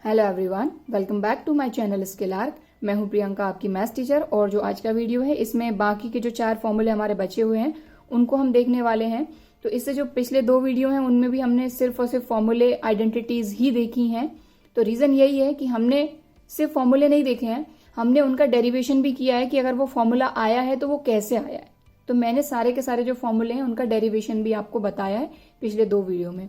Hello everyone, welcome back to my channel skill arc. मैं हूं प्रियंका, आपकी मैथ्स टीचर। और जो आज का वीडियो है इसमें बाकी के जो 4 फॉर्मूले हमारे बचे हुए हैं उनको हम देखने वाले हैं। तो इससे जो पिछले 2 वीडियो हैं उनमें भी हमने सिर्फ और सिर्फ फॉर्मूले आइडेंटिटीज ही देखी हैं। तो रीजन यही है कि हमने सिर्फ फॉर्मूले नहीं देखे हैं, हमने उनका डेरिवेशन भी किया है कि अगर वो फॉर्मूला आया है तो वो कैसे आया है। तो मैंने सारे के सारे जो फॉर्मूले हैं उनका डेरिवेशन भी आपको बताया है पिछले 2 वीडियो में।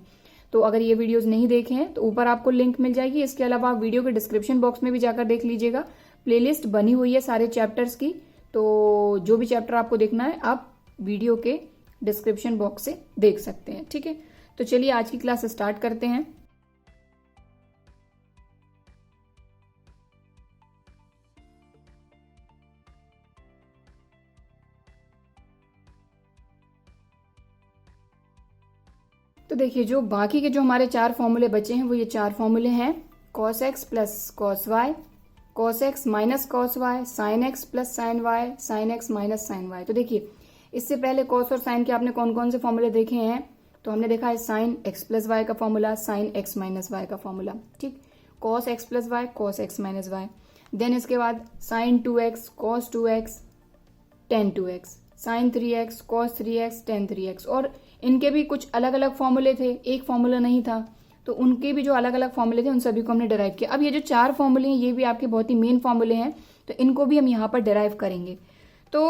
तो अगर ये वीडियोस नहीं देखे हैं तो ऊपर आपको लिंक मिल जाएगी। इसके अलावा आप वीडियो के डिस्क्रिप्शन बॉक्स में भी जाकर देख लीजिएगा, प्लेलिस्ट बनी हुई है सारे चैप्टर्स की। तो जो भी चैप्टर आपको देखना है आप वीडियो के डिस्क्रिप्शन बॉक्स से देख सकते हैं। ठीक है, तो चलिए आज की क्लास स्टार्ट करते हैं। तो देखिए, जो बाकी के जो हमारे 4 फॉर्मूले बचे हैं वो ये 4 फॉर्मूले हैं। cos x plus cos y, cos x minus cos y, sin x plus sin y, sin x minus sin y। तो देखिए, इससे पहले cos और sin के आपने कौन कौन से फॉर्मूले देखे हैं। तो हमने देखा है sin x प्लस y का formula, sin x minus y का फॉर्मूला। ठीक, cos x plus y, cos x minus y। Then इसके बाद sin 2x, cos 2x, tan 2x, sin 3x, cos 3x, tan 3x। और इनके भी कुछ अलग अलग फॉर्मूले थे, एक फॉर्मूला नहीं था। तो उनके भी जो अलग अलग फॉर्मूले थे उन सभी को हमने डिराइव किया। अब ये जो 4 फॉर्मूले हैं ये भी आपके बहुत ही मेन फॉर्मूले हैं, तो इनको भी हम यहाँ पर डिराइव करेंगे। तो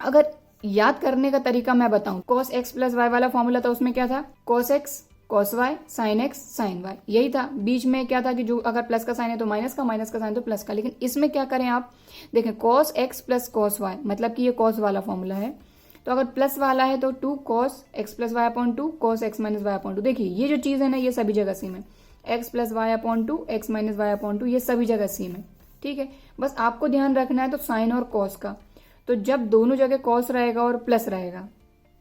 अगर याद करने का तरीका मैं बताऊं, cos x प्लस y वाला फॉर्मूला था, उसमें क्या था, cos x cos y sin x sin y, यही था। बीच में क्या था कि जो अगर प्लस का साइन है तो माइनस का, माइनस का साइन तो प्लस का। लेकिन इसमें क्या करें आप देखें, cos x plus cos y, मतलब कि ये cos वाला फॉर्मूला है। तो अगर प्लस वाला है तो 2 cos x plus y upon 2 cos x minus y upon 2। देखिए ये जो चीज है ना, ये सभी जगह सेम है। x plus y upon 2, x minus y upon 2, ये सभी जगह सेम है। ठीक है, बस आपको ध्यान रखना है तो साइन और cos का। तो जब दोनों जगह cos रहेगा और प्लस रहेगा,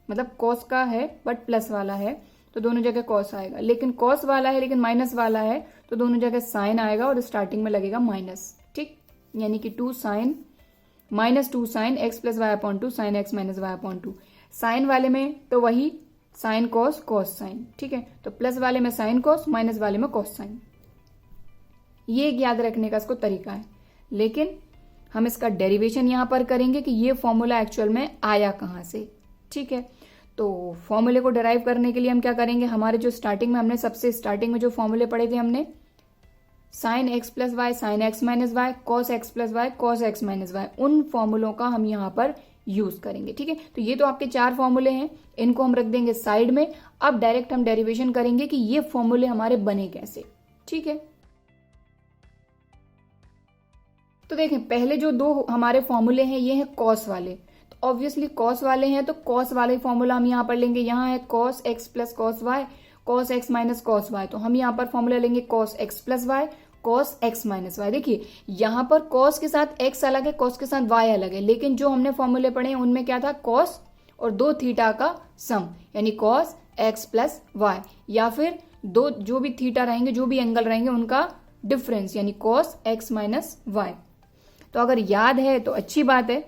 मतलब cos का है बट प्लस वाला है, तो दोनों जगह cos आएगा। लेकिन cos वाला है लेकिन माइनस वाला है, तो दोनों जगह साइन आएगा और स्टार्टिंग में लगेगा माइनस। ठीक, यानी कि 2 sine minus 2 sine x plus y upon 2 sine x minus y upon 2। Sine वाले में तो वही साइन कॉस कॉस साइन। ठीक है, तो प्लस वाले में साइन कॉस, माइनस वाले में कॉस साइन। ये एक याद रखने का इसको तरीका है। लेकिन हम इसका डेरिवेशन यहां पर करेंगे कि ये फॉर्मूला एक्चुअल में आया कहां से। ठीक है, तो फॉर्मूले को डिराइव करने के लिए हम क्या करेंगे, हमारे जो स्टार्टिंग में हमने सबसे स्टार्टिंग में जो फॉर्मूले पढ़े थे हमने, sine x plus y sine x minus y, cos x plus y cos x minus y, उन फॉर्मूलों का हम यहाँ पर यूज करेंगे। ठीक है, तो ये तो आपके 4 फॉर्मूले हैं, इनको हम रख देंगे साइड में। अब डायरेक्ट हम डेरिवेशन करेंगे कि ये फॉर्मूले हमारे बने कैसे। ठीक है, तो देखें, पहले जो 2 हमारे फॉर्मूले हैं ये हैं कॉस वाले। तो ऑब्वियसली कॉस वाले हैं तो कॉस वाले फॉर्मूला हम यहाँ पर लेंगे। यहाँ है cos x plus cos y, cos x minus cos y. तो हम यहाँ पर फॉर्मूला लेंगे cos x plus y, cos x minus y. देखिए यहाँ पर कॉस के साथ एक्स अलग है, कॉस के साथ वाई अलग है, लेकिन जो हमने फॉर्मूले पढ़े हैं उनमें क्या था, कॉस और 2 थीटा का सम, यानी कॉस एक्स प्लस वाई, या फिर 2 जो भी थीटा रहेंगे, जो भी एंगल रहेंगे उनका डिफरेंस, यानी कॉस एक्स माइनस वाई। तो अगर याद है तो अच्छी बात है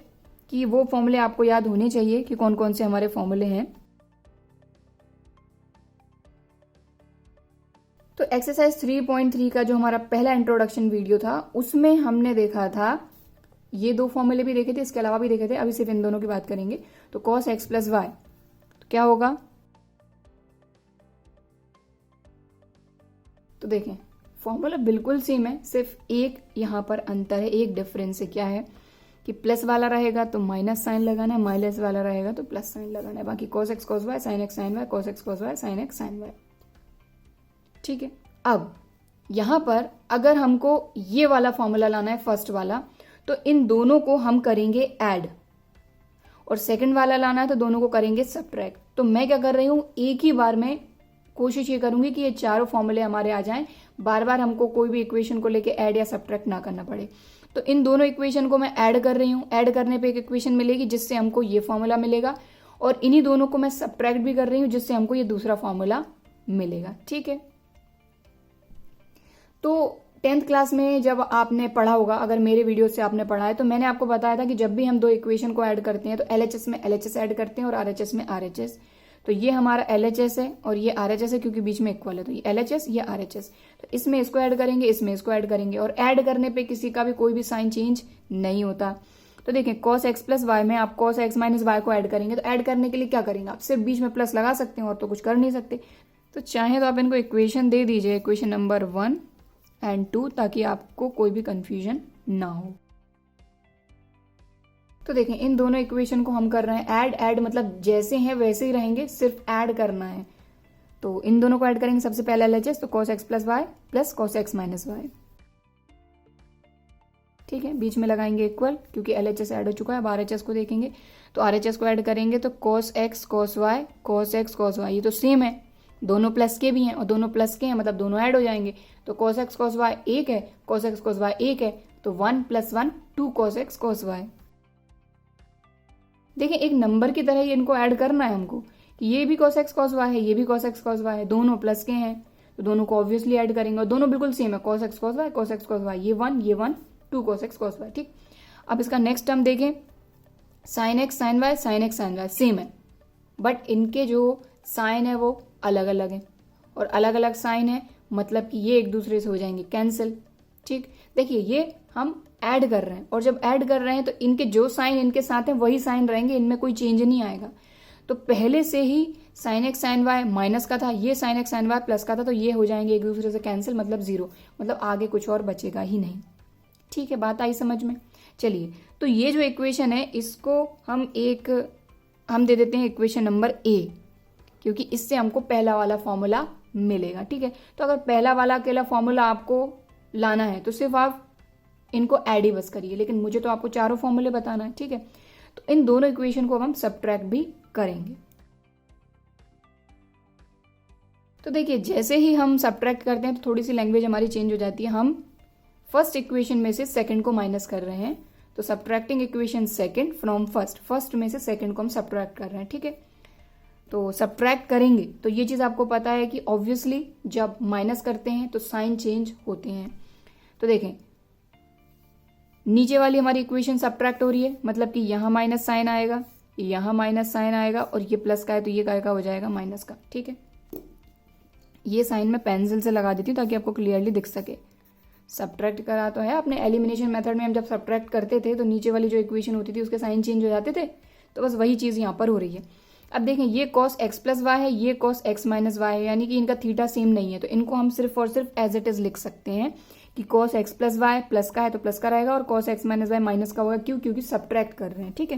कि वो फॉर्मूले आपको याद होने चाहिए कि कौन कौन से हमारे फॉर्मूले हैं। तो एक्सरसाइज 3.3 का जो हमारा पहला इंट्रोडक्शन वीडियो था उसमें हमने देखा था, ये 2 फॉर्मूले भी देखे थे, इसके अलावा भी देखे थे। अभी सिर्फ इन दोनों की बात करेंगे। तो cos x प्लस वाई, तो क्या होगा, तो देखें फॉर्मूला बिल्कुल सेम है, सिर्फ एक यहाँ पर अंतर है, एक डिफरेंस है। क्या है कि प्लस वाला रहेगा तो माइनस साइन लगाना है, माइनस वाला रहेगा तो प्लस साइन लगाना है। बाकी cos x cos y sin x sin y, cos x cos y sin x sin y। ठीक है, अब यहां पर अगर हमको ये वाला फॉर्मूला लाना है फर्स्ट वाला, तो इन दोनों को हम करेंगे ऐड, और सेकंड वाला लाना है तो दोनों को करेंगे सब्ट्रैक्ट। तो मैं क्या कर रही हूं, एक ही बार में कोशिश ये करूंगी कि ये चारों फॉर्मूले हमारे आ जाएं, बार बार हमको कोई भी इक्वेशन को लेके ऐड या सब्ट्रैक्ट ना करना पड़े। तो इन दोनों इक्वेशन को मैं ऐड कर रही हूं, ऐड करने पे एक इक्वेशन मिलेगी जिससे हमको ये फॉर्मूला मिलेगा, और इन्हीं दोनों को मैं सब्ट्रैक्ट भी कर रही हूं जिससे हमको ये दूसरा फॉर्मूला मिलेगा। ठीक है, तो 10th क्लास में जब आपने पढ़ा होगा, अगर मेरे वीडियो से आपने पढ़ा है, तो मैंने आपको बताया था कि जब भी हम 2 इक्वेशन को ऐड करते हैं तो LHS में LHS ऐड करते हैं और RHS में RHS। तो ये हमारा LHS है और ये RHS है, क्योंकि बीच में इक्वल है, तो ये LHS ये RHS। तो इसमें इसको ऐड करेंगे, इसमें इसको ऐड करेंगे, और ऐड करने पे किसी का भी कोई भी साइन चेंज नहीं होता। तो देखें cos x प्लस वाई में आप cos x माइनस वाई को ऐड करेंगे, तो ऐड करने के लिए क्या करेंगे, आप सिर्फ बीच में प्लस लगा सकते हैं और तो कुछ कर नहीं सकते। तो चाहे तो आप इनको इक्वेशन दे दीजिए, इक्वेशन नंबर 1 एंड 2, ताकि आपको कोई भी कंफ्यूजन ना हो। तो देखें इन दोनों इक्वेशन को हम कर रहे हैं ऐड। ऐड मतलब जैसे हैं वैसे ही रहेंगे, सिर्फ ऐड करना है। तो इन दोनों को ऐड करेंगे, सबसे पहले LHS, तो cos x plus y plus cos x minus y, ठीक है। बीच में लगाएंगे इक्वल, क्योंकि LHS ऐड हो चुका है। अब RHS को देखेंगे, तो RHS को ऐड करेंगे तो cos x cos y cos x cos y, ये तो सेम है, दोनों प्लस के भी हैं, और दोनों प्लस के हैं मतलब दोनों ऐड हो जाएंगे। तो cos x cos y 1 है, cos x cos y 1 है, तो 1 + 1 2 cos x cos y। देखिए एक नंबर की तरह ही इनको ऐड करना है हमको, कि ये भी cos x cos y है, ये भी cos x cos y है, दोनों प्लस के हैं, तो दोनों को ऑब्वियसली ऐड करेंगे, और दोनों बिल्कुल सेम है, cos x cos y cos x cos y, ये 1 2 cos x cos y, ठीक। अब इसका नेक्स्ट टर्म देखें, sin x sin y sin x sin y same है, बट इनके जो साइन है वो अलग अलग है, और अलग अलग साइन है मतलब कि ये एक दूसरे से हो जाएंगे कैंसिल, ठीक। देखिए ये हम ऐड कर रहे हैं, और जब ऐड कर रहे हैं तो इनके जो साइन इनके साथ हैं वही साइन रहेंगे, इनमें कोई चेंज नहीं आएगा। तो पहले से ही sin x sin y minus का था, ये sin x sin y plus का था, तो ये हो जाएंगे एक दूसरे से कैंसिल, मतलब 0, मतलब आगे कुछ और बचेगा ही नहीं, ठीक है। बात आई समझ में? चलिए, तो ये जो इक्वेशन है इसको हम दे देते हैं इक्वेशन नंबर A, क्योंकि इससे हमको पहला वाला फॉर्मूला मिलेगा, ठीक है। तो अगर पहला वाला अकेला फॉर्मूला आपको लाना है तो सिर्फ आप इनको ऐड ही बस करिए, लेकिन मुझे तो आपको चारों फॉर्मूले बताना है, ठीक है। तो इन दोनों इक्वेशन को हम सब्ट्रैक्ट भी करेंगे। तो देखिए जैसे ही हम सब्ट्रैक्ट करते हैं तो थोड़ी सी लैंग्वेज हमारी चेंज हो जाती है। हम फर्स्ट इक्वेशन में से सेकंड को माइनस कर रहे हैं, तो subtracting equation second from first में से सेकंड को हम सब्ट्रैक्ट कर रहे हैं, ठीक है। तो सब्ट्रैक्ट करेंगे तो ये चीज आपको पता है कि ऑब्वियसली जब माइनस करते हैं तो साइन चेंज होते हैं। तो देखें नीचे वाली हमारी इक्वेशन सब्ट्रैक्ट हो रही है, मतलब कि यहां माइनस साइन आएगा, यहां माइनस साइन आएगा, और ये प्लस का है तो ये काय का हो जाएगा माइनस का, ठीक है। ये साइन मैं पेंसिल से लगा देती हूँ ताकि आपको क्लियरली दिख सके। सब्ट्रैक्ट करा तो है अपने एलिमिनेशन मेथड में, हम जब सब्ट्रैक्ट करते थे तो नीचे वाली जो इक्वेशन होती थी उसके साइन चेंज हो जाते थे, तो बस वही चीज यहाँ पर हो रही है। अब देखें ये cos x प्लस वाई है, ये cos x माइनस वाई है, यानी कि इनका थीटा सेम नहीं है, तो इनको हम सिर्फ और सिर्फ एज इट इज लिख सकते हैं कि cos x plus y plus का है तो प्लस का रहेगा, और cos x minus y minus का होगा, क्यों? क्योंकि सब्ट्रैक्ट कर रहे हैं, ठीक है।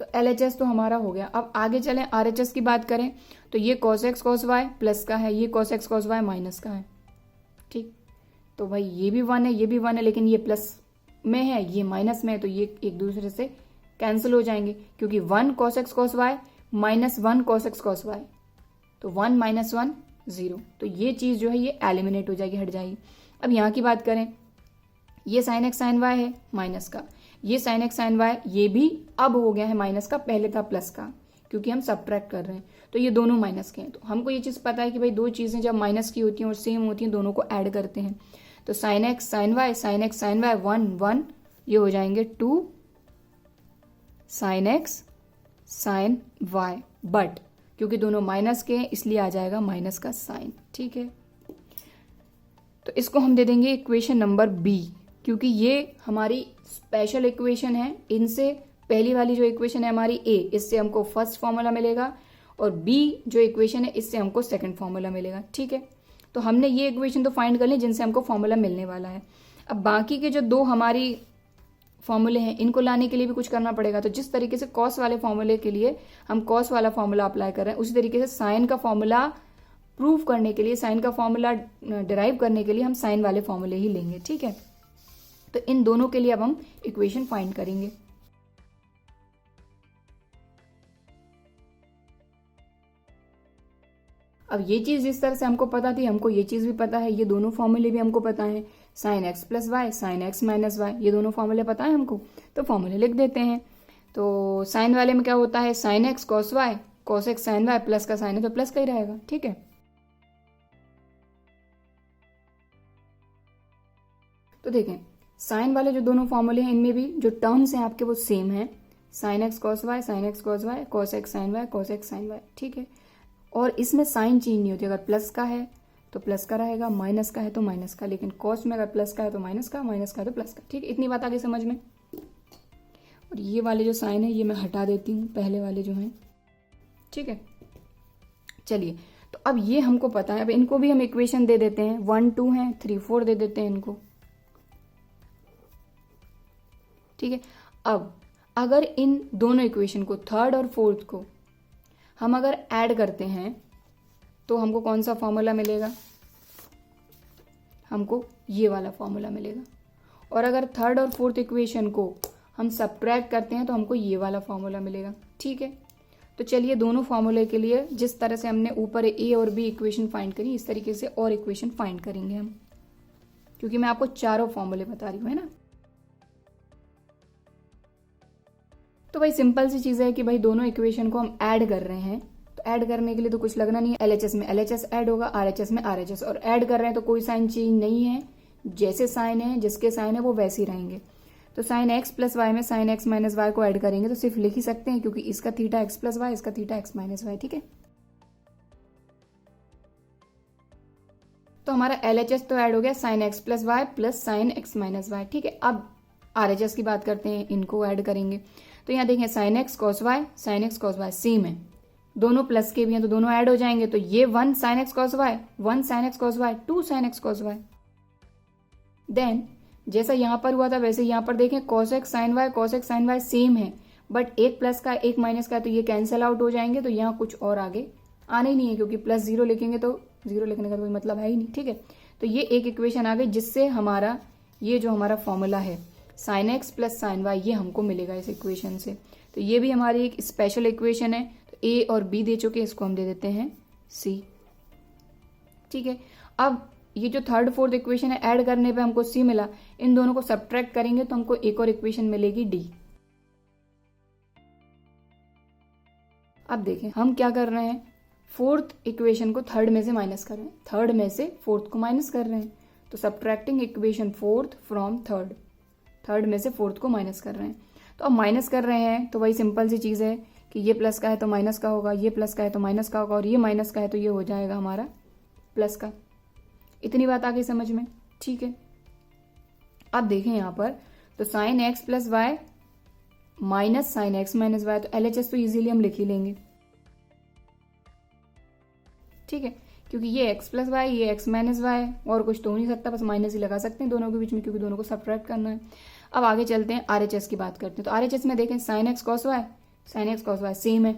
तो LHS तो हमारा हो गया। अब आगे चलें RHS की बात करें, तो ये cos x cos y plus का है, ये cos x cos y minus का है, ठीक। तो भाई ये भी 1 है, ये भी 1 है, लेकिन ये प्लस में है, ये माइनस में है, तो ये एक दूसरे से कैंसिल हो जाएंगे, क्योंकि 1 cos x cos y minus 1 cos x cos y, तो 1 माइनस 1 0, तो ये चीज जो है ये एलिमिनेट हो जाएगी, हट जाएगी। अब यहाँ की बात करें, ये sin x sin y है माइनस का, ये sin x sin y ये भी अब हो गया है माइनस का, पहले था प्लस का, क्योंकि हम सब्ट्रैक्ट कर रहे हैं, तो ये दोनों माइनस के हैं। तो हमको ये चीज पता है कि भाई दो चीजें जब माइनस की होती हैं और सेम होती हैं दोनों को ऐड करते हैं, तो sin x sin y 1 1 ये हो जाएंगे 2 sin x sin y, but क्योंकि दोनों माइनस के हैं इसलिए आ जाएगा माइनस का साइन, ठीक है। तो इसको हम दे देंगे इक्वेशन नंबर B, क्योंकि ये हमारी स्पेशल इक्वेशन है। इनसे पहली वाली जो इक्वेशन है हमारी A, इससे हमको फर्स्ट फॉर्मूला मिलेगा, और B जो इक्वेशन है इससे हमको सेकंड फॉर्मूला मिलेगा, ठीक है। तो हमने ये इक्वेशन तो फाइंड कर ली जिनसे हमको फॉर्मूला मिलने वाला है। अब बाकी के जो दो हमारी फॉर्मूले हैं इनको लाने के लिए भी कुछ करना पड़ेगा। तो जिस तरीके से कॉस वाले फॉर्मूले के लिए हम कॉस वाला फॉर्मूला अप्लाई कर रहे हैं, उसी तरीके से साइन का फॉर्मूला प्रूव करने के लिए, साइन का फॉर्मूला डिराइव करने के लिए हम साइन वाले फॉर्मूले ही लेंगे, ठीक है। तो इन दोनों के लिए अब हम इक्वेशन फाइंड करेंगे। अब ये चीज जिस तरह से हमको पता थी, हमको ये चीज भी पता है, ये दोनों फॉर्मूले भी हमको पता है, sin x plus y sin x minus y, ये दोनों फॉर्मूले पता है हमको, तो फॉर्मूले लिख देते हैं। तो साइन वाले में क्या होता है, sin x cos y cos x sin y, plus का साइन है तो प्लस का ही रहेगा, ठीक है। तो देखें साइन वाले जो दोनों फॉर्मूले हैं इनमें भी जो टर्म्स हैं आपके वो सेम है। Sine x cos y, sine x cos y, cos x sign y, cos x sign y, ठीक है। और इसमें साइन चेंज नहीं होती, अगर प्लस का है तो प्लस का रहेगा, माइनस का है तो माइनस का, लेकिन कॉस में अगर प्लस का है तो माइनस का, माइनस का है तो प्लस का, ठीक है। इतनी बात आगे समझ में। और ये वाले जो साइन है ये मैं हटा देती हूँ, पहले वाले जो हैं, ठीक है। चलिए, तो अब ये हमको पता है, अब इनको भी हम इक्वेशन दे देते हैं, 1 2 है, 3 4 दे देते हैं इनको, ठीक है। अब अगर इन दोनों इक्वेशन को, थर्ड और फोर्थ को हम अगर ऐड करते हैं तो हमको कौन सा फॉर्मूला मिलेगा? हमको ये वाला फॉर्मूला मिलेगा। और अगर थर्ड और फोर्थ इक्वेशन को हम सब्ट्रैक्ट करते हैं तो हमको ये वाला फॉर्मूला मिलेगा, ठीक है। तो चलिए, दोनों फॉर्मूले के लिए जिस तरह से हमने ऊपर ए और बी इक्वेशन फाइंड करी, इस तरीके से और इक्वेशन फाइंड करेंगे हम, क्योंकि मैं आपको चारों फॉर्मूले बता रही हूँ, है ना। तो भाई सिंपल सी चीज है कि भाई दोनों इक्वेशन को हम ऐड कर रहे हैं, तो ऐड करने के लिए तो कुछ लगना नहीं है, एलएचएस में एलएचएस ऐड होगा, आरएचएस में आरएचएस, और ऐड कर रहे हैं तो कोई साइन चेंज नहीं है, जैसे साइन है, जिसके साइन है वो वैसे ही रहेंगे। तो साइन एक्स प्लस वाई में साइन एक्स माइनस वाई को ऐड करेंगे तो सिर्फ लिख ही सकते हैं, क्योंकि इसका थीटा एक्स प्लस वाई, इसका थीटा एक्स माइनस वाई, ठीक है। तो हमारा एलएचएस तो ऐड हो गया, sine x plus y plus sine x minus y, ठीक है। अब आरएचएस की बात करते हैं, इनको ऐड करेंगे। तो यहाँ देखें, sine x cos y, sine x cos y same है, दोनों प्लस के भी हैं तो दोनों ऐड हो जाएंगे। तो ये 1 sine x cos y, 1 sine x cos y, 2 sine x cos y. Then जैसा यहां पर हुआ था वैसे यहां पर देखें, cos x sign y, cos x sign y same है, बट एक प्लस का एक माइनस का, तो ये कैंसिल आउट हो जाएंगे। तो यहाँ कुछ और आगे आने ही नहीं है, क्योंकि प्लस 0 लिखेंगे तो 0 लिखने का कोई मतलब है ही नहीं, ठीक है। तो ये एक इक्वेशन आ गई, जिससे हमारा ये जो हमारा फॉर्मूला है sine x plus sine y, ये हमको मिलेगा इस इक्वेशन से। तो ये भी हमारी एक स्पेशल इक्वेशन है। तो ए और बी दे चुके, इसको हम दे देते हैं सी, ठीक है। अब ये जो थर्ड फोर्थ इक्वेशन है, ऐड करने पे हमको सी मिला, इन दोनों को सब्ट्रैक्ट करेंगे तो हमको एक और इक्वेशन मिलेगी डी। अब देखें हम क्या कर रहे हैं, फोर्थ इक्वेशन को थर्ड में से माइनस कर रहे हैं, थर्ड में से फोर्थ को माइनस कर रहे हैं। तो subtracting equation fourth from third, third में से फोर्थ को माइनस कर रहे हैं। तो अब माइनस कर रहे हैं तो वही सिंपल सी चीज है कि ये प्लस का है तो माइनस का होगा, ये प्लस का है तो माइनस का होगा, और ये माइनस का है तो ये हो जाएगा हमारा प्लस का। इतनी बात आ गई समझ में, ठीक है। अब देखें यहां पर, तो sine x plus y minus sine x minus y, तो एलएचएस तो इजीली हम लिख ही लेंगे, ठीक है, क्योंकि ये एक्स प्लस वाई, ये एक्स माइनस वाई, और कुछ तो हो नहीं सकता, बस माइनस ही लगा सकते हैं दोनों के बीच में, क्योंकि दोनों को सब्ट्रैक्ट करना है। अब आगे चलते हैं, आरएचएस की बात करते हैं। तो आरएचएस में देखें, sine x cos y, sine x cos y same है,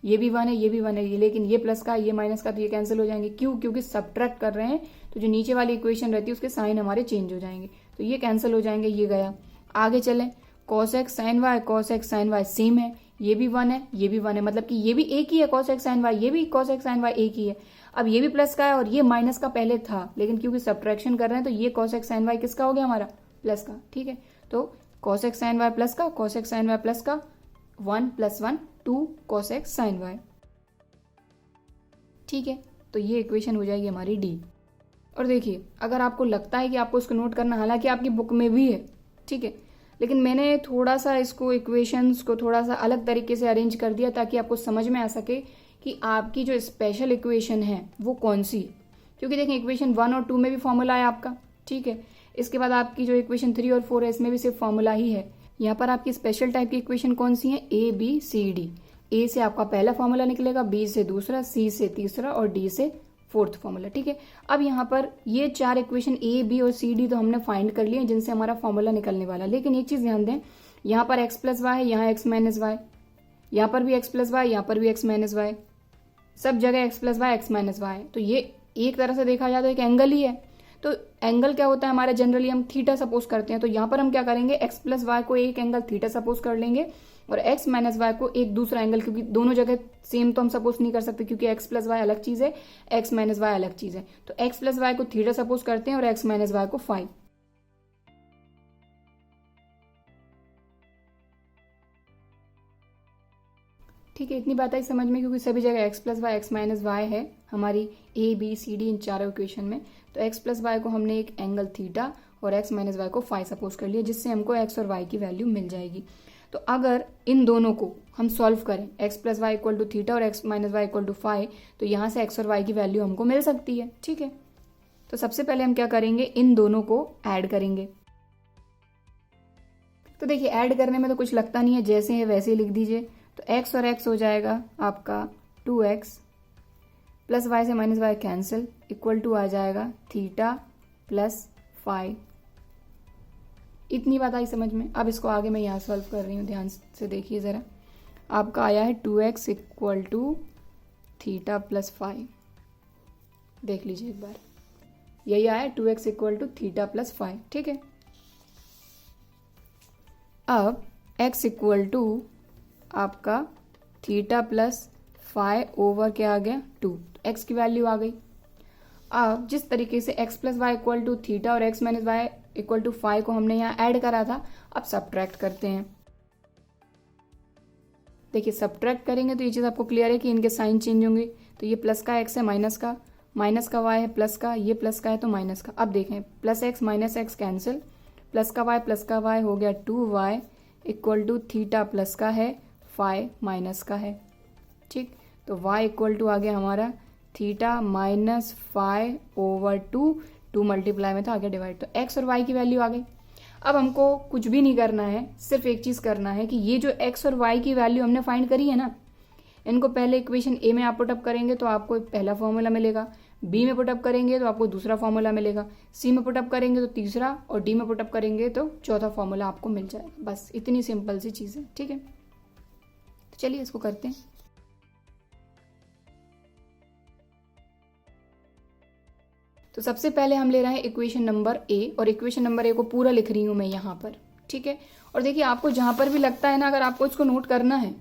ये भी 1 है, ये भी 1 है, लेकिन ये प्लस का, ये माइनस का, तो ये कैंसिल हो जाएंगे। क्यों? क्योंकि सब्ट्रैक्ट कर रहे हैं, तो जो नीचे वाली इक्वेशन रहती है उसके साइन हमारे चेंज हो जाएंगे, तो ये कैंसिल हो जाएंगे, ये गया। आगे चले, cos x sign y, cos x sign y same है, ये भी 1 है, ये भी 1 है, मतलब कि ये भी एक ही है, कॉस एक्स साइन वाई, ये भी कॉस एक्स साइन वाई एक ही है। अब ये भी प्लस का है और ये माइनस का पहले था, लेकिन क्योंकि सब्ट्रैक्शन कर रहे हैं तो ये कॉस एक्स साइन वाई किसका हो गया हमारा? प्लस का, ठीक है। तो cos x sign y plus का, cos x sign y plus का, 1 + 1 2 कॉस एक्स साइन वाई, ठीक है। तो ये इक्वेशन हो जाएगी हमारी डी। और देखिए, अगर आपको लगता है कि आपको इसको नोट करना, हालांकि आपकी बुक में भी है, ठीक है, लेकिन मैंने थोड़ा सा इसको इक्वेशंस को थोड़ा सा अलग तरीके से अरेंज कर दिया ताकि आपको समझ में आ सके कि आपकी जो स्पेशल इक्वेशन है वो कौन सी है। क्योंकि देखें, इक्वेशन 1 और 2 में भी फॉर्मूला है आपका, ठीक है। इसके बाद आपकी जो इक्वेशन 3 और 4 है, इसमें भी सिर्फ फॉर्मूला ही है। यहाँ पर आपकी स्पेशल टाइप की इक्वेशन कौन सी है? ए बी सी डी। ए से आपका पहला फॉर्मूला निकलेगा, बी से दूसरा, सी से तीसरा और डी से फोर्थ फॉर्मूला, ठीक है। अब यहाँ पर ये 4 इक्वेशन ए बी और सी डी तो हमने फाइंड कर लिए, जिनसे हमारा फॉर्मूला निकलने वाला। लेकिन एक चीज ध्यान दें, यहाँ पर एक्स प्लस वाई है, यहाँ एक्स माइनस वाई, यहाँ पर भी एक्स प्लस वाई, यहाँ पर भी एक्स माइनस वाई, सब जगह x plus y x minus y. तो ये एक तरह से देखा जाए तो एक एंगल ही है। तो एंगल क्या होता है हमारा? जनरली हम थीटा सपोज करते हैं। तो यहाँ पर हम क्या करेंगे, एक्स प्लस वाई को एक एंगल थीटा सपोज कर लेंगे और एक्स माइनस वाई को एक दूसरा एंगल, क्योंकि दोनों जगह सेम तो हम सपोज नहीं कर सकते, क्योंकि एक्स प्लस वाई अलग चीज है, एक्स माइनस वाई अलग चीज है। तो एक्स प्लस वाई को थीटा सपोज करते हैं और एक्स माइनस वाई को फाई। ठीक है, इतनी बात आई समझ में, क्योंकि सभी जगह x plus y x minus y है हमारी ए बी सी डी इन चारों इक्वेशन में। तो एक्स प्लस वाई को हमने एक एंगल थीटा और x माइनस वाई को फाई सपोज कर लिया, जिससे हमको x और y की वैल्यू मिल जाएगी। तो अगर इन दोनों को हम सॉल्व करें x plus y equal to theta और x minus y equal to phi, तो यहाँ से x और y की वैल्यू हमको मिल सकती है। ठीक है, तो सबसे पहले हम क्या करेंगे, इन दोनों को ऐड करेंगे। तो देखिए ऐड करने में तो कुछ लगता नहीं है, जैसे है वैसे ही लिख दीजिए। तो x और x हो जाएगा आपका 2x प्लस वाई से minus y cancel, equal to आ जाएगा थीटा प्लस फाई। इतनी बात आई समझ में। अब इसको आगे मैं यहाँ सॉल्व कर रही हूँ, ध्यान से देखिए ज़रा। आपका आया है 2x equal to theta plus phi, देख लीजिए एक बार, यही आया 2x equal to theta plus phi. ठीक है, अब x इक्वल टू आपका थीटा प्लस फाई ओवर क्या आ गया 2, x की वैल्यू आ गई। अब जिस तरीके से x plus y equal to theta और x minus y equal to phi को हमने यहाँ ऐड करा था, अब सब्ट्रैक्ट करते हैं। देखिए सब्ट्रैक्ट करेंगे तो ये चीज़ आपको क्लियर है कि इनके साइन चेंज होंगे। तो ये प्लस का x है, माइनस का y है, प्लस का, ये प्लस का है तो माइनस का। अब देखें plus x minus x cancel, plus का y हो गया 2y equal to theta plus का है, फाई माइनस का है। ठीक, तो y इक्वल टू आ गया हमारा theta minus phi over 2 multiply में था, आ गया डिवाइड। तो x और y की वैल्यू आ गई। अब हमको कुछ भी नहीं करना है, सिर्फ एक चीज़ करना है कि ये जो x और y की वैल्यू हमने फाइंड करी है ना, इनको पहले इक्वेशन ए में आप पुटअप करेंगे तो आपको पहला फॉर्मूला मिलेगा, बी में पुटअप करेंगे तो आपको दूसरा फॉर्मूला मिलेगा, सी में पुटअप करेंगे तो तीसरा, और डी में पुटअप करेंगे तो चौथा फॉर्मूला आपको मिल जाएगा। बस इतनी सिंपल सी चीज़ है। ठीक है, तो चलिए इसको करते हैं। तो सबसे पहले हम ले रहे हैं इक्वेशन नंबर ए, और इक्वेशन नंबर ए को पूरा लिख रही हूं मैं यहाँ पर। ठीक है, और देखिए आपको जहां पर भी लगता है ना, अगर आपको इसको नोट करना है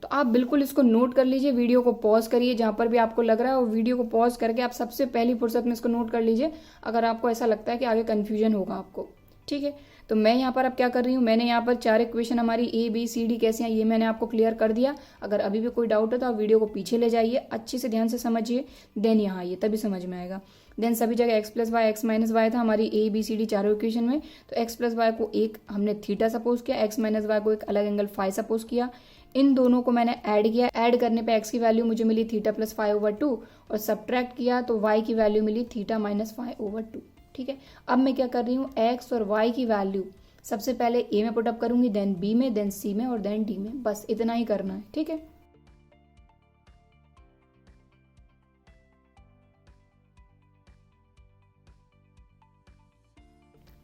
तो आप बिल्कुल इसको नोट कर लीजिए, वीडियो को पॉज करिए जहां पर भी आपको लग रहा है, और वीडियो को पॉज करके आप सबसे पहली फुर्सत में इसको नोट कर लीजिए, अगर आपको ऐसा लगता है कि आगे कन्फ्यूजन होगा आपको। ठीक है, तो मैं यहाँ पर अब क्या कर रही हूँ, मैंने यहाँ पर 4 इक्वेशन हमारी ए बी सी डी कैसे हैं ये मैंने आपको क्लियर कर दिया। अगर अभी भी कोई डाउट है तो आप वीडियो को पीछे ले जाइए, अच्छे से ध्यान से समझिए, देन यहाँ आइए तभी समझ में आएगा। देन सभी जगह x plus y x minus y था हमारी ए बी सी डी चारों इक्वेशन में। तो x प्लस वाई को एक हमने थीटा सपोज किया, x माइनस वाई को एक अलग एंगल फाई सपोज किया। इन दोनों को मैंने ऐड किया, ऐड करने पे x की वैल्यू मुझे मिली थीटा प्लस फाई ओवर 2, और सब्ट्रैक्ट किया तो y की वैल्यू मिली थीटा माइनस फाई ओवर 2। ठीक है, अब मैं क्या कर रही हूँ, x और y की वैल्यू सबसे पहले a में पुटअप करूंगी, देन b में, देन c में, और देन d में। बस इतना ही करना है। ठीक है,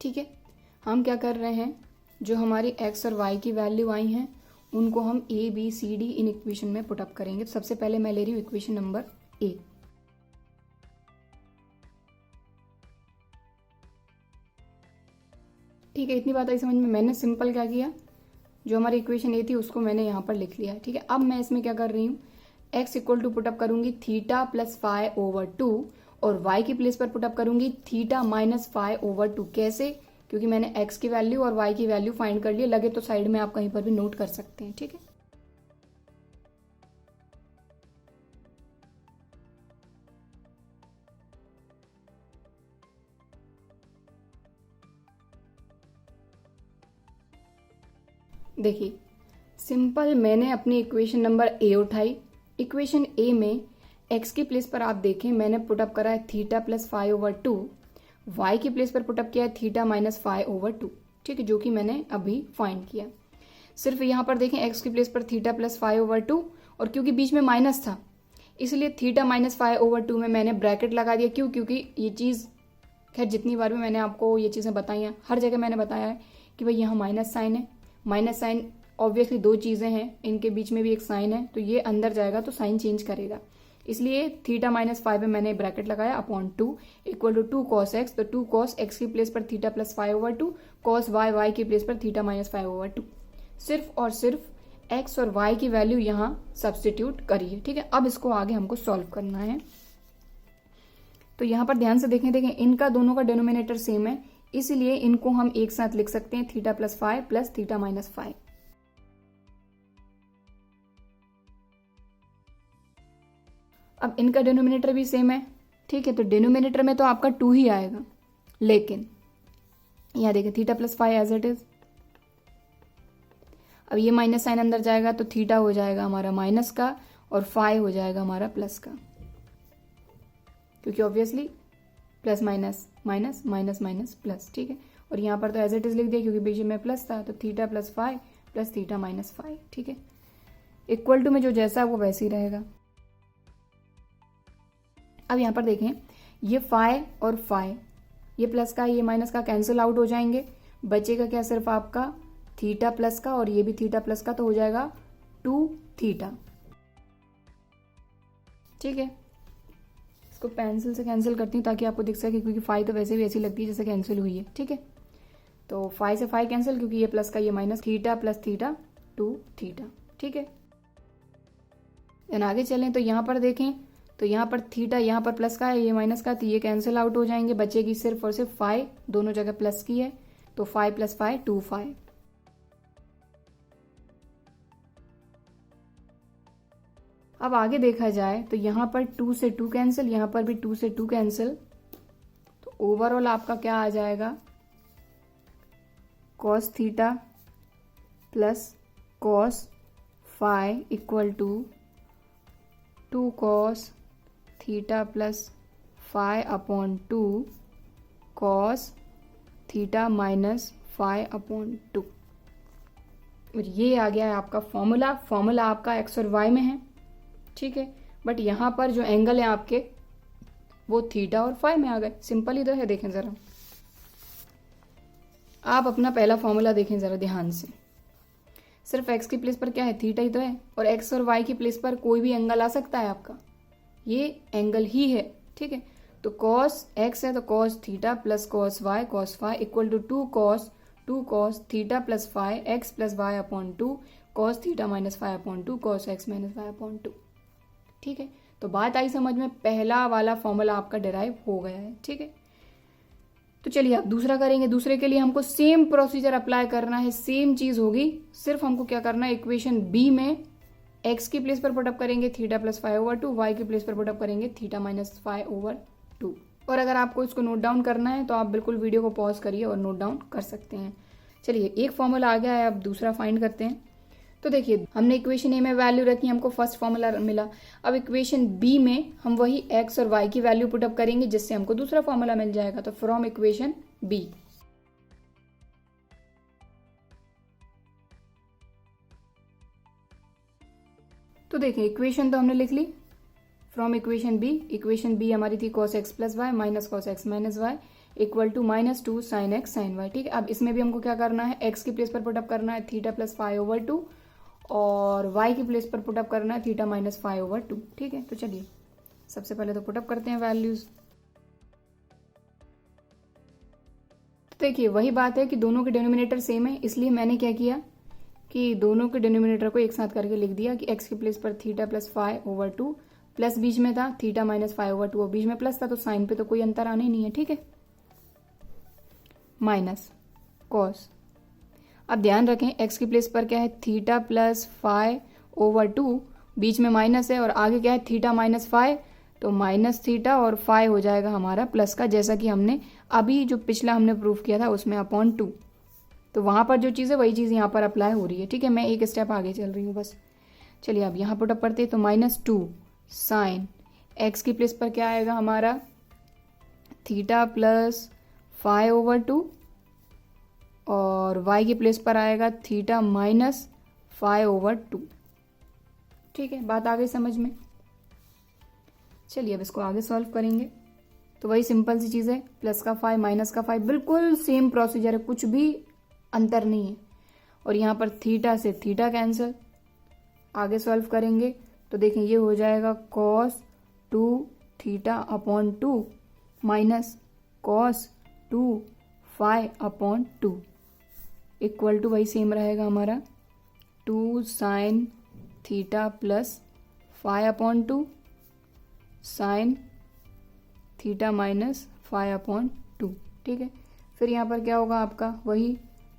ठीक है, हम क्या कर रहे हैं, जो हमारी x और y की वैल्यू आई हैं उनको हम a b c d in equation में पुटअप करेंगे। तो सबसे पहले मैं ले रही हूँ इक्वेशन नंबर a। ठीक है, इतनी बात आई समझ में। मैंने सिंपल क्या किया, जो हमारी इक्वेशन ए थी उसको मैंने यहाँ पर लिख लिया। ठीक है, अब मैं इसमें क्या कर रही हूँ, x इक्वल टू पुटअप करूंगी थीटा प्लस फाई ओवर 2, और y की प्लेस पर पुटअप करूंगी थीटा माइनस फाई ओवर 2। कैसे, क्योंकि मैंने x की वैल्यू और y की वैल्यू फाइंड कर ली। लगे तो साइड में आप कहीं पर भी नोट कर सकते हैं। ठीक है, देखिए सिंपल मैंने अपनी इक्वेशन नंबर ए उठाई। इक्वेशन ए में x की प्लेस पर आप देखें मैंने पुटअप करा है theta plus phi over 2, y की प्लेस पर पुटअप किया है थीटा माइनस फाई ओवर 2। ठीक है, जो कि मैंने अभी फाइंड किया। सिर्फ यहाँ पर देखें x की प्लेस पर थीटा प्लस फाई ओवर 2, और क्योंकि बीच में माइनस था इसलिए थीटा माइनस फाई ओवर 2 में मैंने ब्रैकेट लगा दिया। क्यों, क्योंकि ये चीज़ खैर जितनी बार भी मैंने आपको ये चीज़ें बताई हैं हर जगह मैंने बताया है कि भाई यहाँ माइनस साइन है। माइनस साइन ऑब्वियसली दो चीज़ें हैं, इनके बीच में भी एक साइन है, तो ये अंदर जाएगा तो साइन चेंज करेगा। इसलिए थीटा माइनस फाइव में मैंने ब्रैकेट लगाया upon 2 equal to 2 cos x. तो 2 कॉस एक्स की प्लेस पर theta plus five over 2, cos y y की प्लेस पर थीटा माइनस फाइव ओवर 2। सिर्फ और सिर्फ एक्स और वाई की वैल्यू यहाँ सब्सटीट्यूट करिए। ठीक है, अब इसको आगे हमको सॉल्व करना है। तो यहाँ पर ध्यान से देखें इनका दोनों का डिनोमिनेटर सेम है, इसलिए इनको हम एक साथ लिख सकते हैं theta plus five plus theta minus five. अब इनका डिनोमिनेटर भी सेम है। ठीक है, तो डिनोमिनेटर में तो आपका 2 ही आएगा, लेकिन यहाँ देखें theta plus phi as it is. अब ये माइनस साइन अंदर जाएगा तो थीटा हो जाएगा हमारा माइनस का और फाई हो जाएगा हमारा प्लस का, क्योंकि obviously plus minus minus minus minus plus, ठीक है। और यहाँ पर तो एज इट इज लिख दिया क्योंकि बीच में प्लस था, तो theta plus phi plus theta minus phi, ठीक है। इक्वल टू में जो जैसा है वो वैसे ही रहेगा। अब यहाँ पर देखें ये फाई और फाई, ये प्लस का ये माइनस का कैंसिल आउट हो जाएंगे, बचेगा क्या सिर्फ आपका थीटा प्लस का, और ये भी थीटा प्लस का, तो हो जाएगा 2 थीटा, ठीक है। इसको पेंसिल से कैंसिल करती हूँ ताकि आपको दिख सके, क्योंकि फाई तो वैसे भी ऐसी लगती है जैसे कैंसिल हुई है, ठीक है। तो फाई से फाई कैंसिल, क्योंकि ये प्लस का ये minus, theta plus theta 2 theta, ठीक है। देन आगे चलें तो यहाँ पर देखें तो यहाँ पर थीटा यहाँ पर प्लस का है, ये माइनस का, तो ये कैंसिल आउट हो जाएंगे, बचेगी सिर्फ और सिर्फ फाई, दोनों जगह प्लस की है, तो फाई प्लस फाई 2 फाई। अब आगे देखा जाए तो यहाँ पर 2 से 2 कैंसिल, यहाँ पर भी 2 से 2 कैंसिल, तो ओवरऑल आपका क्या आ जाएगा cos theta plus cos phi equal to 2 cos theta plus phi upon 2 cos theta minus phi upon 2। और ये आ गया है आपका फॉर्मूला। फॉर्मूला आपका एक्स और वाई में है, ठीक है, बट यहाँ पर जो एंगल है आपके वो थीटा और फाई में आ गए। सिंपल ही तो है। देखें जरा, आप अपना पहला फॉर्मूला देखें जरा ध्यान से। सिर्फ एक्स की प्लेस पर क्या है, थीटा ही तो है, और एक्स और वाई की प्लेस पर कोई भी एंगल आ सकता है आपका, ये एंगल ही है, ठीक है। तो कॉस एक्स है तो cos theta plus cos y cos phi equal to 2 cos theta plus phi x plus y upon 2 cos theta minus phi upon 2 cos x minus y upon 2, ठीक है। तो बात आई समझ में, पहला वाला फॉर्मूला आपका डिराइव हो गया है, ठीक है। तो चलिए आप दूसरा करेंगे। दूसरे के लिए हमको सेम प्रोसीजर अप्लाई करना है, सेम चीज होगी, सिर्फ हमको क्या करना है, इक्वेशन बी में एक्स की प्लेस पर पुटअप करेंगे theta plus phi over 2, y की प्लेस पर पुटअप करेंगे थीटा माइनस फाई ओवर 2। और अगर आपको इसको नोट डाउन करना है तो आप बिल्कुल वीडियो को पॉज करिए और नोट डाउन कर सकते हैं। चलिए एक फॉर्मूला आ गया है, अब दूसरा फाइंड करते हैं। तो देखिए हमने इक्वेशन ए में वैल्यू रखी, हमको फर्स्ट फॉर्मूला मिला। अब इक्वेशन बी में हम वही एक्स और वाई की वैल्यू पुटअप करेंगे जिससे हमको दूसरा फॉर्मूला मिल जाएगा। तो फ्रॉम इक्वेशन बी, तो देखिए इक्वेशन तो हमने लिख ली फ्रॉम इक्वेशन बी हमारी थी cos x plus y minus cos x minus y equal to -2 sin x sin y, ठीक है। अब इसमें भी हमको क्या करना है, x की प्लेस पर पुटअप करना है थीटा प्लस फाई ओवर 2 और y की प्लेस पर पुटअप करना है थीटा माइनस फाई ओवर 2, ठीक है। तो चलिए सबसे पहले तो पुटअप करते हैं वैल्यूज। तो देखिए वही बात है कि दोनों के डिनोमिनेटर सेम है, इसलिए मैंने क्या किया कि दोनों के डिनोमिनेटर को एक साथ करके लिख दिया कि x की प्लेस पर theta plus phi over 2 plus बीच में था थीटा माइनस फाई ओवर 2 और बीच में प्लस था तो साइन पे तो कोई अंतर आने नहीं है, ठीक है, माइनस कॉस। अब ध्यान रखें x की प्लेस पर क्या है थीटा प्लस फाई ओवर 2, बीच में माइनस है और आगे क्या है थीटा माइनस फाई, तो माइनस थीटा और फाई हो जाएगा हमारा प्लस का, जैसा कि हमने अभी जो पिछला हमने प्रूफ किया था उसमें अपॉन 2। तो वहां पर जो चीज़ है वही चीज़ यहाँ पर अप्लाई हो रही है, ठीक है। मैं एक स्टेप आगे चल रही हूँ बस। चलिए अब यहाँ पुटअप करते हैं तो -2 साइन एक्स की प्लेस पर क्या आएगा हमारा थीटा प्लस फाई ओवर 2 और वाई की प्लेस पर आएगा थीटा माइनस फाई ओवर 2, ठीक है। बात आ गई समझ में। चलिए अब इसको आगे सॉल्व करेंगे। तो वही सिंपल सी चीज़ है, प्लस का फाई माइनस का फाई, बिल्कुल सेम प्रोसीजर है, कुछ भी अंतर नहीं है। और यहाँ पर थीटा से थीटा कैंसिल, आगे सॉल्व करेंगे तो देखें ये हो जाएगा cos 2 theta upon 2 minus cos 2 phi upon 2 equal to वही सेम रहेगा हमारा 2 sine theta plus phi upon 2 sine theta minus phi upon 2, ठीक है। फिर यहाँ पर क्या होगा आपका वही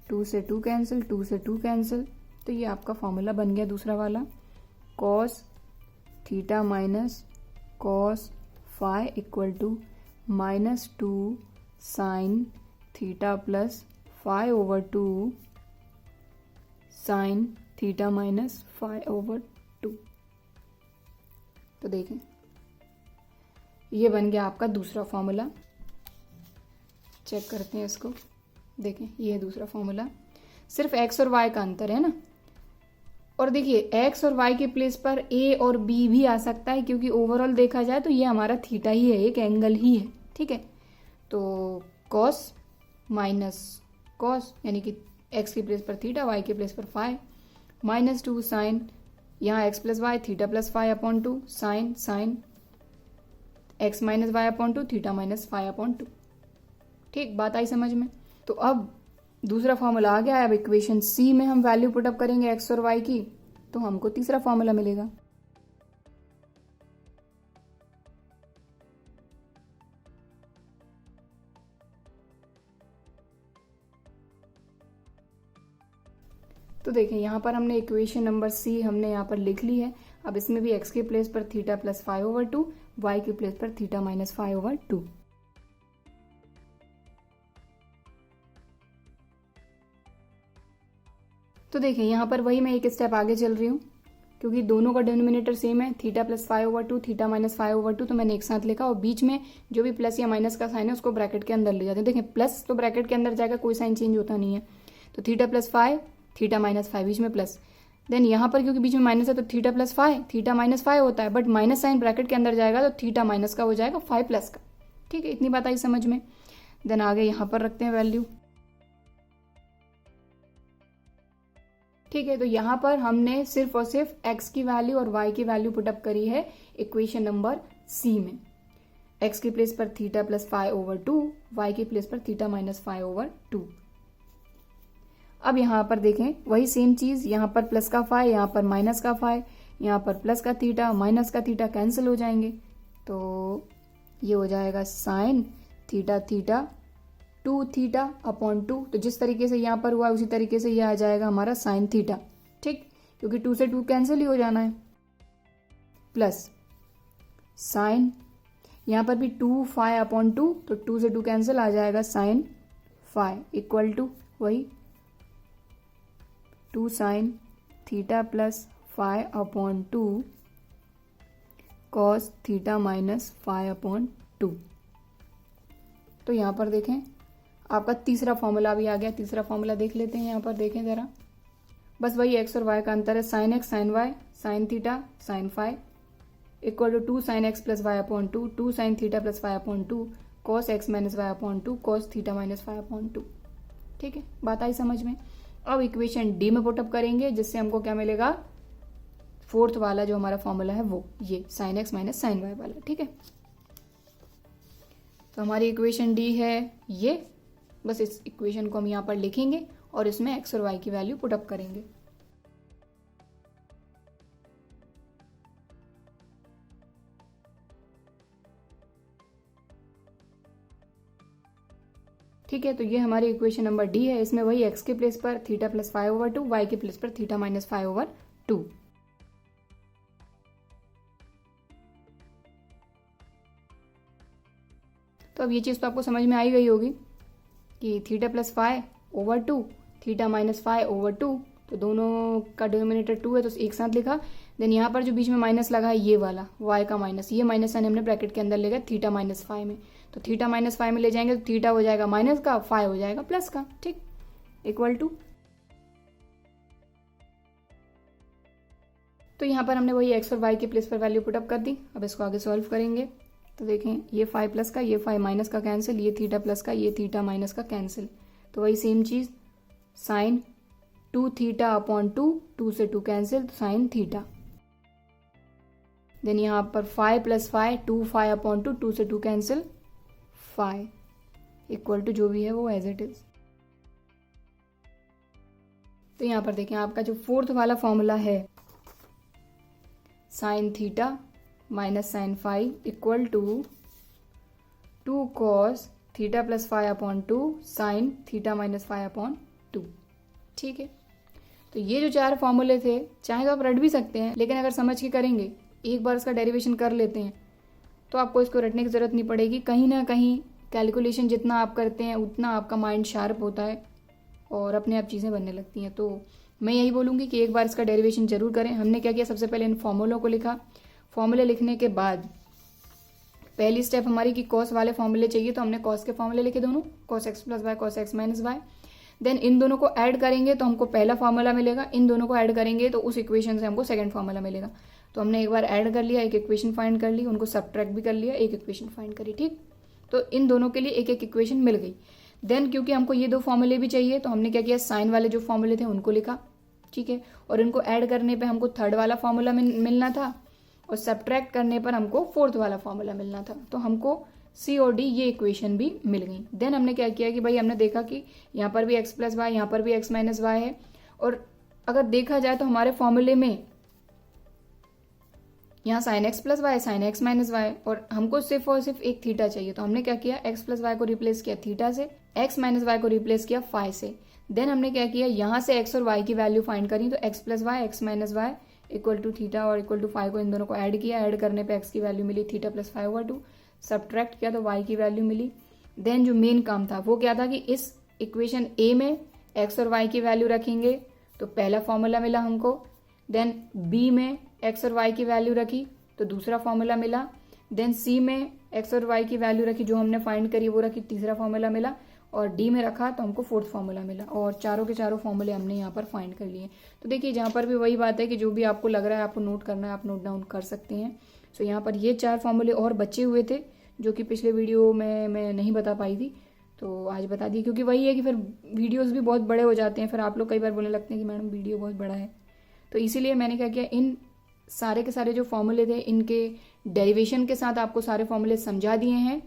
2 से 2 कैंसिल, 2 से 2 कैंसिल, तो ये आपका फॉर्मूला बन गया दूसरा वाला cos theta minus cos phi equal to -2 sine theta plus phi over 2 sine theta minus phi over 2। तो देखें ये बन गया आपका दूसरा फॉर्मूला। चेक करते हैं इसको। देखें ये है दूसरा फॉर्मूला, सिर्फ एक्स और वाई का अंतर है ना। और देखिए एक्स और वाई के प्लेस पर ए और बी भी आ सकता है, क्योंकि ओवरऑल देखा जाए तो ये हमारा थीटा ही है, एक एंगल ही है, ठीक है। तो कॉस माइनस कॉस यानी कि एक्स के प्लेस पर थीटा, वाई के प्लेस पर फाई, -2 साइन, यहाँ x plus y theta plus phi upon 2 sine x minus y upon 2 theta minus phi upon 2। ठीक, बात आई समझ में। तो अब दूसरा फॉर्मूला आ गया है। अब इक्वेशन सी में हम वैल्यू पुटअप करेंगे एक्स और वाई की, तो हमको तीसरा फॉर्मूला मिलेगा। तो देखें यहाँ पर हमने इक्वेशन नंबर सी हमने यहाँ पर लिख ली है। अब इसमें भी एक्स के प्लेस पर theta plus phi over 2, y के प्लेस पर थीटा माइनस फाई ओवर 2। तो देखें यहाँ पर वही मैं एक स्टेप आगे चल रही हूँ, क्योंकि दोनों का डिनोमिनेटर सेम है, theta plus phi over 2 theta minus phi over 2, तो मैंने एक साथ लिखा और बीच में जो भी प्लस या माइनस का साइन है उसको ब्रैकेट के अंदर ले जाते हैं। देखें प्लस तो ब्रैकेट के अंदर जाएगा, कोई साइन चेंज होता नहीं है। तो theta plus phi theta minus phi बीच में प्लस, देन यहाँ पर क्योंकि बीच में माइनस है तो theta plus phi theta minus phi होता है, बट माइनस साइन ब्रैकेट के अंदर जाएगा तो थीटा माइनस का हो जाएगा फाई प्लस का। ठीक है, इतनी बात आई समझ में। देन आगे यहाँ पर रखते हैं वैल्यू। ठीक है, तो यहाँ पर हमने सिर्फ और सिर्फ x की वैल्यू और y की वैल्यू पुटअप करी है इक्वेशन नंबर सी में। x के प्लेस पर theta plus phi over 2, y के प्लेस पर थीटा माइनस फाई ओवर 2। अब यहाँ पर देखें वही सेम चीज, यहाँ पर प्लस का फाई, यहाँ पर माइनस का फाई, यहाँ पर प्लस का थीटा माइनस का थीटा कैंसिल हो जाएंगे, तो ये हो जाएगा sine theta theta 2 theta upon 2। तो जिस तरीके से यहाँ पर हुआ उसी तरीके से ये आ जाएगा हमारा साइन थीटा। ठीक, क्योंकि 2 से 2 कैंसिल ही हो जाना है, प्लस साइन, यहाँ पर भी 2 फाई अपॉन 2, तो 2 से 2 कैंसिल आ जाएगा साइन फाई इक्वल टू वही 2 sine theta plus phi upon 2 cos theta minus phi upon 2। तो यहाँ पर देखें आपका तीसरा फॉर्मूला भी आ गया। तीसरा फॉर्मूला देख लेते हैं, यहाँ पर देखें जरा, बस वही एक्स और वाई का अंतर है, sine x sign y sine theta sine phi equal to 2 sine x plus y upon 2 2 sine theta plus y upon 2 cos x minus y upon 2 cos theta minus phi upon 2। ठीक है, बात आई समझ में। अब equation D में put up करेंगे, जिससे हमको क्या मिलेगा, फोर्थ वाला जो हमारा फॉर्मूला है वो ये sine x minus sine y वाला। ठीक है, तो हमारी इक्वेशन डी है ये। बस इस इक्वेशन को हम यहाँ पर लिखेंगे और इसमें एक्स और वाई की वैल्यू पुटअप करेंगे। ठीक है, तो ये हमारी इक्वेशन नंबर डी है। इसमें वही एक्स के प्लेस पर theta plus phi over 2, y के प्लेस पर थीटा माइनस फाई ओवर 2। तो अब ये चीज़ तो आपको समझ में आई गई होगी कि theta plus phi over 2 theta minus phi over 2, तो दोनों का डिनोमिनेटर 2 है तो एक साथ लिखा। देन यहाँ पर जो बीच में माइनस लगा है ये वाला y का माइनस, ये माइनस साइन हमने ब्रैकेट के अंदर ले गया थीटा माइनस फाई में, तो थीटा माइनस फाई में ले जाएंगे तो थीटा हो जाएगा माइनस का, फाई हो जाएगा प्लस का। ठीक, इक्वल टू, तो यहाँ पर हमने वही एक्स और वाई के प्लेस पर वैल्यू पुटअप कर दी। अब इसको आगे सॉल्व करेंगे तो देखें ये फाई प्लस का, ये फाई माइनस का कैंसिल, ये थीटा प्लस का, ये थीटा माइनस का कैंसिल, तो वही सेम चीज साइन 2 थीटा अपॉन 2 2 से 2 कैंसिल, तो साइन थीटा। देन यहाँ पर phi plus phi 2 phi upon 2 2 से 2 कैंसिल, फाई इक्वल टू जो भी है वो एज इट इज। तो यहाँ पर देखें आपका जो फोर्थ वाला फॉर्मूला है sine theta minus sine phi equal to 2 cos theta plus phi upon 2 sine theta minus phi upon 2। ठीक है, तो ये जो 4 फॉर्मूले थे चाहे तो आप रट भी सकते हैं, लेकिन अगर समझ के करेंगे, एक बार इसका डेरिवेशन कर लेते हैं तो आपको इसको रटने की जरूरत नहीं पड़ेगी। कहीं ना कहीं कैलकुलेशन जितना आप करते हैं उतना आपका माइंड शार्प होता है और अपने आप चीज़ें बनने लगती हैं। तो मैं यही बोलूँगी कि एक बार इसका डेरिवेशन जरूर करें। हमने क्या किया, सबसे पहले इन फॉर्मूलों को लिखा। फॉर्मूले लिखने के बाद पहली स्टेप हमारी कि कॉस वाले फॉर्मूले चाहिए, तो हमने कॉस के फॉर्मूले लिखे दोनों, cos x plus y, cos x minus y. Then इन दोनों को ऐड करेंगे तो हमको पहला फॉर्मूला मिलेगा, इन दोनों को ऐड करेंगे तो उस इक्वेशन से हमको सेकंड फॉर्मूला मिलेगा। तो हमने एक बार ऐड कर लिया, एक इक्वेशन फाइंड कर ली, उनको सबट्रैक्ट भी कर लिया, एक इक्वेशन फाइंड करी। ठीक, तो इन दोनों के लिए एक एक इक्वेशन मिल गई। देन क्योंकि हमको ये दो फॉर्मूले भी चाहिए तो हमने क्या किया, साइन वाले जो फॉर्मूले थे उनको लिखा। ठीक है, और इनको ऐड करने पे हमको थर्ड वाला फॉर्मूला मिलना था और सब्ट्रैक्ट करने पर हमको फोर्थ वाला फॉर्मूला मिलना था। तो हमको सी और डी ये इक्वेशन भी मिल गई। देन हमने क्या किया कि भाई हमने देखा कि यहाँ पर भी एक्स प्लस वाई, यहाँ पर भी एक्स माइनस वाई है, और अगर देखा जाए तो हमारे फॉर्मूले में यहाँ sine x plus y, sine x minus y, और हमको सिर्फ और सिर्फ एक थीटा चाहिए। तो हमने क्या किया, एक्स प्लस वाई को रिप्लेस किया थीटा से, एक्स माइनस वाई को रिप्लेस किया फाई से। देन हमने क्या किया, यहाँ से एक्स और वाई की वैल्यू फाइंड करी, तो x plus y, x minus y equal to theta और इक्वल टू फाई को इन दोनों को ऐड किया। ऐड करने पे एक्स की वैल्यू मिली theta plus phi over 2। Subtract किया तो वाई की वैल्यू मिली। देन जो मेन काम था वो क्या था कि इस इक्वेशन ए में एक्स और वाई की वैल्यू रखेंगे तो पहला फॉर्मूला मिला हमको। देन बी में एक्स और वाई की वैल्यू रखी तो दूसरा फॉर्मूला मिला। देन सी में एक्स और वाई की वैल्यू रखी, जो हमने फाइंड करी वो रखी, तीसरा फॉर्मूला मिला। और डी में रखा तो हमको फोर्थ फॉर्मूला मिला। और चारों के चारों फॉर्मूले हमने यहाँ पर फाइंड कर लिए। तो देखिए जहाँ पर भी वही बात है कि जो भी आपको लग रहा है आपको नोट करना है, आप नोट डाउन कर सकते हैं। सो यहाँ पर ये 4 फॉर्मूले और बचे हुए थे जो कि पिछले वीडियो में मैं नहीं बता पाई थी, तो आज बता दी। क्योंकि वही है कि फिर वीडियोस भी बहुत बड़े हो जाते हैं, फिर आप लोग कई बार बोलने लगते हैं कि मैडम वीडियो बहुत बड़ा है। तो इसीलिए मैंने क्या किया, इन सारे के सारे जो फॉर्मूले थे इनके डेरिवेशन के साथ आपको सारे फॉर्मूले समझा दिए हैं।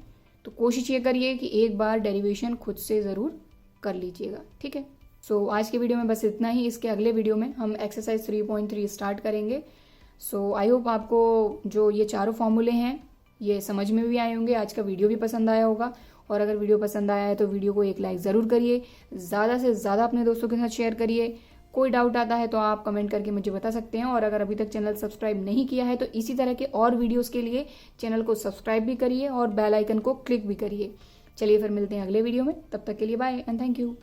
तो कोशिश ये करिए कि एक बार डेरिवेशन खुद से ज़रूर कर लीजिएगा। ठीक है, सो आज के वीडियो में बस इतना ही। इसके अगले वीडियो में हम एक्सरसाइज 3.3 स्टार्ट करेंगे। सो आई होप आपको जो ये चारों फॉर्मूले हैं ये समझ में भी आए होंगे। आज का वीडियो भी पसंद आया होगा, और अगर वीडियो पसंद आया है तो वीडियो को एक लाइक ज़रूर करिए, ज़्यादा से ज़्यादा अपने दोस्तों के साथ शेयर करिए। कोई डाउट आता है तो आप कमेंट करके मुझे बता सकते हैं। और अगर अभी तक चैनल सब्सक्राइब नहीं किया है तो इसी तरह के और वीडियोस के लिए चैनल को सब्सक्राइब भी करिए और बेल आइकन को क्लिक भी करिए। चलिए फिर मिलते हैं अगले वीडियो में, तब तक के लिए बाय एंड थैंक यू।